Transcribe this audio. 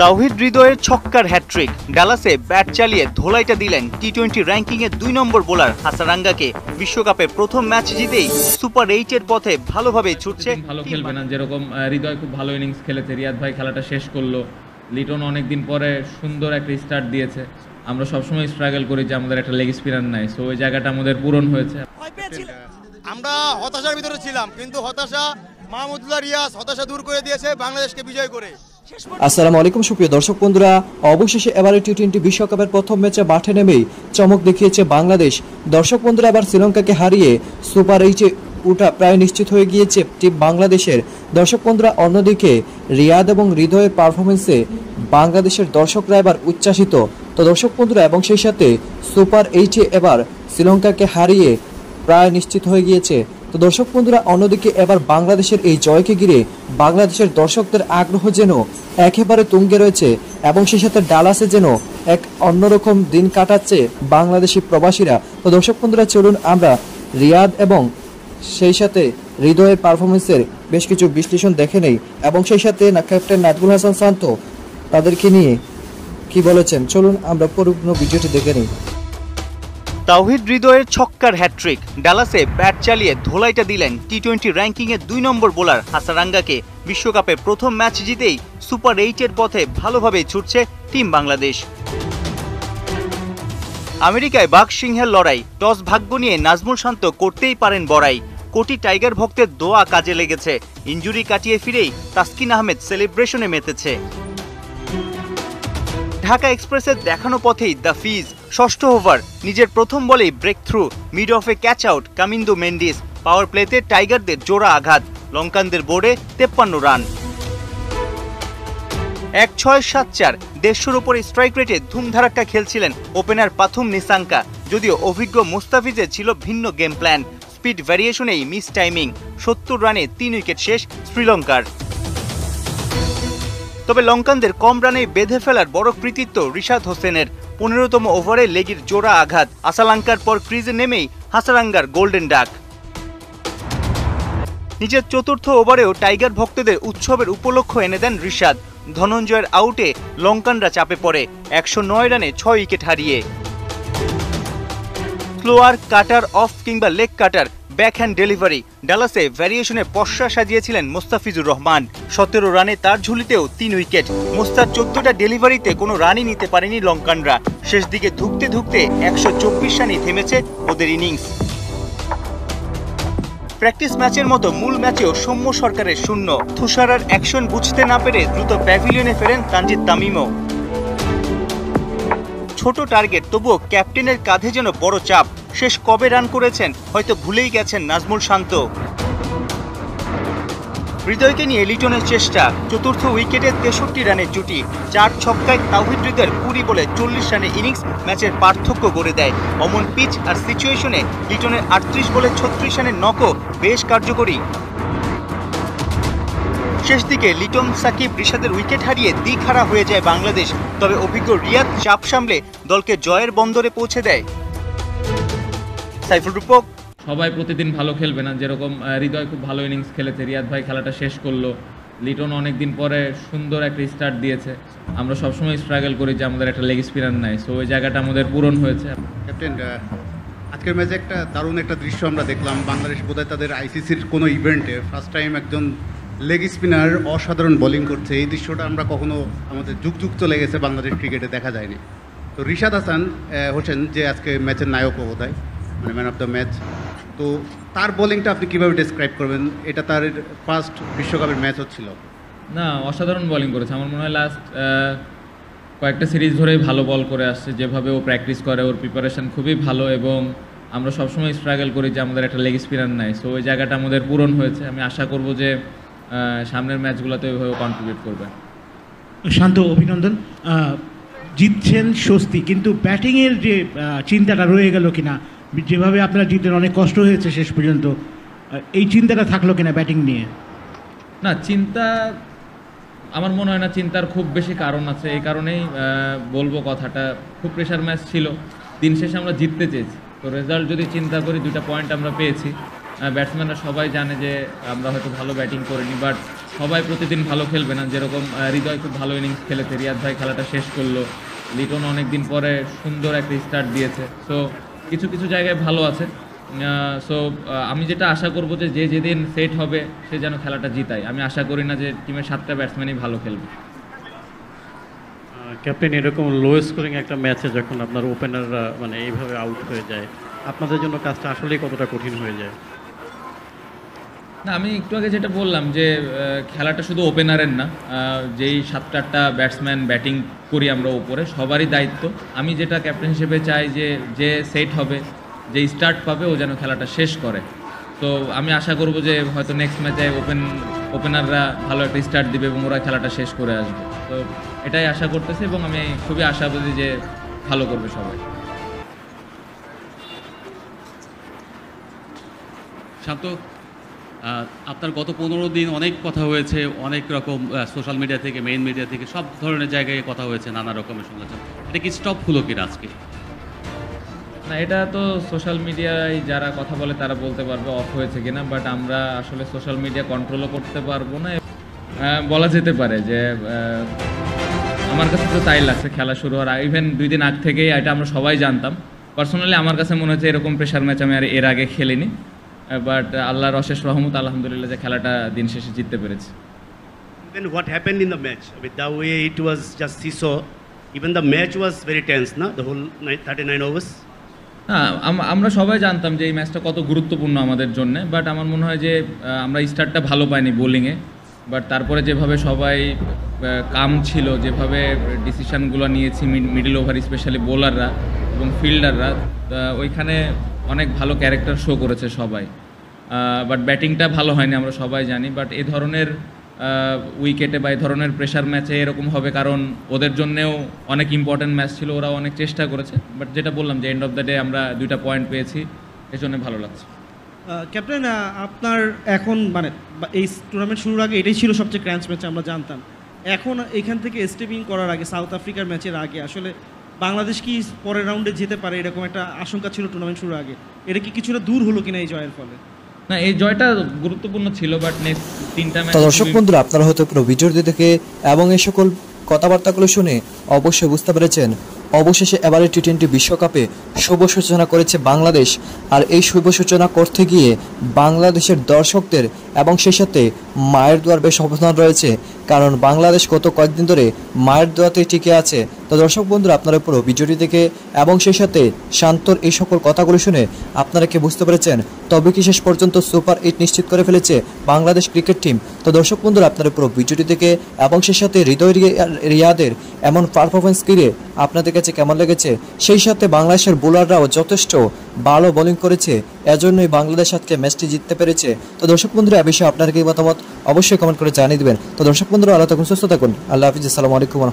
তাওহিদ হৃদয়ের ছক্কার hat trick, ডালাসে bat চালিয়ে ধোলাইটা দিলেন টি-20 র্যাঙ্কিংয়ে 2 নম্বর বোলার হাসারাঙ্গাকে। বিশ্বকাপে প্রথম ম্যাচ জিতেই সুপার 8-এর পথে ভালোভাবেই ছুটছে। ভালো খেলবে না, যেরকম হৃদয় খুব ভালো ইনিংস খেলেছে, রিয়াদ ভাই খেলাটা শেষ করলো, লিটন অনেকদিন পরে সুন্দর একটা স্টার্ট দিয়েছে। আমরা সবসময় স্ট্রাগল করি যে আমাদের একটা লেগ স্পিনার নাই, সো ওই জায়গাটা আমাদের পূরণ হয়েছে। আমরা হতাশার ভিতরে ছিলাম, কিন্তু হতাশা মাহমুদুল্লাহ রিয়াজ হতাশা দূর করে দিয়েছে বাংলাদেশকে বিজয় করে। আসসালামু আলাইকুম সুপ্রিয় দর্শক বন্ধুরা, অবশেষে এবারে টি-20 বিশ্বকাপের প্রথম ম্যাচে মাঠে নেমেই চমক দেখিয়েছে বাংলাদেশ। দর্শক বন্ধুরা, এবার শ্রীলঙ্কাকে হারিয়ে সুপার 8-এ ওঠা প্রায় নিশ্চিত হয়ে গিয়েছে টিম বাংলাদেশের। দর্শক বন্ধুরা, অন্যদিকে রিয়াদ এবং হৃদয়ের পারফরমেন্সে বাংলাদেশের দর্শকরা এবার উচ্ছ্বাসিত। তো দর্শক বন্ধুরা, এবং সেই সাথে সুপার 8-এ এবার শ্রীলঙ্কাকে হারিয়ে প্রায় নিশ্চিত হয়ে গিয়েছে। তো দর্শক বন্ধুরা, অন্যদিকে এবার বাংলাদেশের এই জয়কে ঘিরে বাংলাদেশের দর্শকদের আগ্রহ যেন একেবারে তুঙ্গে রয়েছে, এবং সেই সাথে ডালাসে যেন এক অন্যরকম দিন কাটাচ্ছে বাংলাদেশি প্রবাসীরা। তো দর্শক বন্ধুরা, চলুন আমরা রিয়াদ এবং সেই সাথে হৃদয়ের পারফরমেন্সের বেশ কিছু বিশ্লেষণ দেখে নেই, এবং সেই সাথে ক্যাপ্টেন নাজমুল হাসান শান্ত তাদেরকে নিয়ে কি বলেছেন। চলুন আমরা পূর্ণ ভিডিওটি দেখে নিই। তাওহিদ হৃদয়ের ছক্কার হ্যাট্রিক, ডালাসে ব্যাট চালিয়ে ধোলাইটা দিলেন টি-20 র্যাঙ্কিংয়ে 2 নম্বর বোলার হাসারাঙ্গাকে। বিশ্বকাপে প্রথম ম্যাচ জিতেই সুপার 8-এর পথে ভালোভাবেই ছুটছে টিম বাংলাদেশ। আমেরিকায় বাঘ সিংহের লড়াই, টস ভাগ্য নিয়ে নাজমুল শান্ত করতেই পারেন বড়াই। কোটি টাইগার ভক্তের দোয়া কাজে লেগেছে, ইনজুরি কাটিয়ে ফিরেই তাসকিন আহমেদ সেলিব্রেশনে মেতেছে। ঢাকা এক্সপ্রেসের দেখানো পথেই দ্য ফিজ, ষষ্ঠ ওভার নিজের প্রথম বলেই ব্রেক থ্রু, মিড অফে catch out Kamindu Mendis. Power প্লেতে টাইগারদের জোড়া আঘাত, লঙ্কানদের বোর্ডে 53 রান। 1-6-7-4 150-র উপরে স্ট্রাইক রেটে ধুমধারাক্কা খেলছিলেন ওপেনার পাথুম নিসাঙ্কা। যদিও অভিজ্ঞ মুস্তাফিজের ছিল ভিন্ন গেম প্ল্যান, স্পিড ভ্যারিয়েশনেই মিস টাইমিং। 70 রানে 3 উইকেট শেষ শ্রীলঙ্কার। তবে লঙ্কানদের কম রানে বেঁধে ফেলার বড় কৃতিত্ব রিশাদ হোসেনের। 15তম ওভারে লেগের জোড়া আঘাত, আসালাঙ্কার পর ক্রিজে নেমেই হাসারাঙ্গার গোল্ডেন ডাক। নিজের চতুর্থ ওভারেও টাইগার ভক্তদের উৎসবের উপলক্ষ এনে দেন রিশাদ। ধনঞ্জয়ের আউটে লঙ্কানরা চাপে পড়ে 109 রানে 6 উইকেট হারিয়ে। স্লোয়ার, কাটার, অফ কিংবা লেগ কাটার, ব্যাকহ্যান্ড ডেলিভারি, ডালাসে ভ্যারিয়েশনে পশ্চা সাজিয়েছিলেন মোস্তাফিজুর রহমান। 17 রানে তার ঝুলিতেও 3 উইকেট। মোস্তার 14টা ডেলিভারিতে কোনো রানই নিতে পারেনি লঙ্কানরা। শেষ দিকে ধুঁকতে ধুঁকতে 124 রানেই থেমেছে ওদের ইনিংস। প্র্যাকটিস ম্যাচের মতো মূল ম্যাচেও সৌম্য সরকারের শূন্য। তুষারার অ্যাকশন বুঝতে না পেরে দ্রুত প্যাভিলিয়নে ফেরেন তানজিদ তামিমও। ছোট টার্গেট, তবুও ক্যাপ্টেনের কাঁধে যেন বড় চাপ। শেষ কবে রান করেছেন হয়তো ভুলেই গেছেন নাজমুল শান্ত। হৃদয়কে নিয়ে লিটনের চেষ্টা, চতুর্থ উইকেটে 63 রানের জুটি। 4 ছক্কায় তাওহিদ হৃদয়ের 20 বলে 40 রানের ইনিংস ম্যাচের পার্থক্য গড়ে দেয়। অমন পিচ আর সিচুয়েশনে লিটনের 38 বলে 36 রানের নকও বেশ কার্যকরী। শেষ দিকে লিটন, সাকিব, রিশাদের উইকেট হারিয়ে দিকহারা হয়ে যায় বাংলাদেশ। তবে অভিজ্ঞ রিয়াদ চাপ সামলে দলকে জয়ের বন্দরে পৌঁছে দেয়। সাইফুল রূপক। সবাই প্রতিদিন ভালো খেলবে না, যেরকম হৃদয় খুব ভালো ইনিংস খেলেছে, রিয়াদ ভাই খেলাটা শেষ করলো, লিটন অনেকদিন পরে সুন্দর একটা স্টার্ট দিয়েছে। আমরা সবসময় স্ট্রাগল করি যে আমাদের একটা লেগ স্পিনার নাই, সো ওই জায়গাটা আমাদের পূরণ হয়েছে। ক্যাপ্টেন, আজকের ম্যাচে একটা দারুণ একটা দৃশ্য আমরা দেখলাম। বাংলাদেশ বোধহয় তাদের আইসিসির কোনো ইভেন্টে ফার্স্ট টাইম একজন লেগ স্পিনার অসাধারণ বোলিং করছে। এই দৃশ্যটা আমরা কখনো আমাদের যুগ লেগেছে বাংলাদেশ ক্রিকেটে দেখা যায়নি। তো রিশাদ হাসান হোসেন যে আজকে ম্যাচের নায়কও বোধহয়, মানে ম্যান অফ দ্য ম্যাচ, তো তার বোলিংটা আপনি কীভাবে ডেসক্রাইব করবেন? এটা তার ফার্স্ট বিশ্বকাপের ম্যাচ হচ্ছিল না, অসাধারণ বোলিং করেছে। আমার মনে হয় লাস্ট কয়েকটা সিরিজ ধরেই ভালো বল করে আসছে। যেভাবে ও প্র্যাকটিস করে, ওর প্রিপারেশন খুবই ভালো, এবং আমরা সবসময় স্ট্রাগল করি যে আমাদের একটা লেগ স্পিনার নাই, সো ওই জায়গাটা আমাদের পূরণ হয়েছে। আমি আশা করব যে সামনের ম্যাচগুলোতে ওইভাবে কন্ট্রিবিউট করবে। শান্ত, অভিনন্দন। জিতছেন স্বস্তি, কিন্তু ব্যাটিংয়ের যে চিন্তাটা রয়ে গেল কিনা, যেভাবে আপনারা জিতেন অনেক কষ্ট হয়েছে শেষ পর্যন্ত, এই চিন্তাটা থাকলো কিনা ব্যাটিং নিয়ে? না, চিন্তা আমার মনে হয় না চিন্তার খুব বেশি কারণ আছে। এই কারণেই বলবো কথাটা, খুব প্রেশার ম্যাচ ছিল, দিন শেষে আমরা জিততে চেয়েছি। তো রেজাল্ট যদি চিন্তা করি, 2টা পয়েন্ট আমরা পেয়েছি। ব্যাটসম্যানরা সবাই জানে যে আমরা হয়তো ভালো ব্যাটিং করিনি, বাট সবাই প্রতিদিন ভালো খেলবে না, যেরকম হৃদয় খুব ভালো ইনিংস খেলেছে, রিয়াদ ভাই খেলাটা শেষ করলো, লিটন অনেক দিন পরে সুন্দর একটা স্টার্ট দিয়েছে। সো কিছু কিছু জায়গায় ভালো আছে। সো আমি যেটা আশা করব যে যেদিন সেট হবে সে যেন খেলাটা জিতায়। আমি আশা করি না যে টিমের 7টা ব্যাটসম্যানই ভালো খেলবে। ক্যাপ্টেন, এরকম লো স্কোরিং একটা ম্যাচে যখন আপনার ওপেনাররা মানে এইভাবে আউট হয়ে যায়, আপনাদের জন্য কাজটা আসলেই কতটা কঠিন হয়ে যায়? না, আমি একটু আগে যেটা বললাম যে খেলাটা শুধু ওপেনারের না, যেই 7-8টা ব্যাটসম্যান ব্যাটিং করি আমরা উপরে সবারই দায়িত্ব। আমি যেটা ক্যাপ্টেন হিসেবে চাই যে সেট হবে, যে স্টার্ট পাবে ও যেন খেলাটা শেষ করে। তো আমি আশা করব যে হয়তো নেক্সট ম্যাচে ওপেনাররা ভালো একটা স্টার্ট দিবে এবং ওরা খেলাটা শেষ করে আসবে। তো এটাই আশা করতেছি এবং আমি খুবই আশাবাদী যে ভালো করবে সবাই। শান্ত, আপনার গত 15 দিন অনেক কথা হয়েছে, অনেক রকম সোশ্যাল মিডিয়া থেকে, মেইন মিডিয়া থেকে, সব ধরনের জায়গায় কথা হয়েছে, নানা রকমের সমালোচনা। এটা কি স্টপ হলো কিনা আজকে? না, এটা তো সোশ্যাল মিডিয়ায় যারা কথা বলে তারা বলতে পারবে অফ হয়েছে কিনা, বাট আমরা আসলে সোশ্যাল মিডিয়া কন্ট্রোলও করতে পারবো না। বলা যেতে পারে যে আমার কাছে তো তাই লাগছে খেলা শুরু হওয়ার ইভেন 2 দিন আগ থেকেই এটা আমরা সবাই জানতাম। পার্সোনালি আমার কাছে মনে হচ্ছে এরকম প্রেশার ম্যাচ আমি আর এর আগে খেলিনি, বাট আল্লাহর অশেষ রহমত আলহামদুলিল্লাহ যে খেলাটা দিন শেষে জিততে পেরেছি। Then what happened in the match? With the way it was just seesaw, even the match was very tense, na? The whole 39 overs. হ্যাঁ, আমরা সবাই জানতাম যে এই ম্যাচটা কত গুরুত্বপূর্ণ আমাদের জন্য, বাট আমার মনে হয় যে আমরা স্টার্টটা ভালো পাইনি বোলিংয়ে, বাট তারপরে যেভাবে সবাই কাম ছিল, যেভাবে ডিসিশানগুলো নিয়েছি মিডল ওভার স্পেশালি বোলাররা এবং ফিল্ডাররা, ওইখানে অনেক ভালো ক্যারেক্টার শো করেছে সবাই। বাট ব্যাটিংটা ভালো হয়নি আমরা সবাই জানি, বাট এ ধরনের উইকেটে বা এই ধরনের প্রেশার ম্যাচে এরকম হবে কারণ ওদের জন্যেও অনেক ইম্পর্ট্যান্ট ম্যাচ ছিল, ওরা অনেক চেষ্টা করেছে। বাট যেটা বললাম যে এন্ড অফ দ্য ডে আমরা 2টা পয়েন্ট পেয়েছি, এই জন্য ভালো লাগছে। ক্যাপ্টেন, আপনার এখন মানে এই টুর্নামেন্ট শুরুর আগে এটাই ছিল সবচেয়ে ক্র্যাঞ্চ ম্যাচ আমরা জানতাম। এখন এখান থেকে স্টেপিং করার আগে, সাউথ আফ্রিকার ম্যাচের আগে আসলে বাংলাদেশ কি পরের রাউন্ডে যেতে পারে এরকম একটা আশঙ্কা ছিল টুর্নামেন্ট শুরুর আগে, এটা কি কিছুটা দূর হলো কিনা এই জয়ের ফলে? না, এই জয়টা গুরুত্বপূর্ণ ছিল, বাট নেক্সট 3টা ম্যাচ। দর্শক বন্ধুরা, আপনারা হয়তো পুরো ভিডিওটি দেখে এবং এই সকল কথাবার্তাগুলো শুনে অবশ্যই বুঝতে পেরেছেন অবশেষে এবারে টি-20 বিশ্বকাপে শুভ সূচনা করেছে বাংলাদেশ। আর এই শুভ সূচনা করতে গিয়ে বাংলাদেশের দর্শকদের এবং সেই সাথে মায়ের দোয়ার বেশ অবদান রয়েছে, কারণ বাংলাদেশ গত কয়েকদিন ধরে মায়ের দোয়াতে টিকে আছে। তো দর্শক বন্ধুরা, আপনারা পুরো ভিডিওটি দেখে এবং সেই সাথে শান্তর এই সকল কথাগুলো শুনে আপনারা কি বুঝতে পেরেছেন তবে কি শেষ পর্যন্ত সুপার 8 নিশ্চিত করে ফেলেছে বাংলাদেশ ক্রিকেট টিম। তো দর্শক বন্ধুরা, আপনারা পুরো ভিডিওটি দেখে এবং সেই সাথে হৃদয় রিয়াদের এমন পারফরমেন্স কিরে আপনাদের কাছে কেমন লেগেছে, সেই সাথে বাংলাদেশের বোলাররাও যথেষ্ট ভালো বোলিং করেছে, এজন্যই বাংলাদেশ আজকে ম্যাচটি জিততে পেরেছে। তো দর্শক বন্ধুরা, এ বিষয়ে আপনার কি মতামত অবশ্যই কমেন্ট করে জানিয়ে দেবেন। তো দর্শক বন্ধুরা, ভালো থাকুন, সুস্থ থাকুন, আল্লাহ হাফিজ, আসসালামু আলাইকুম।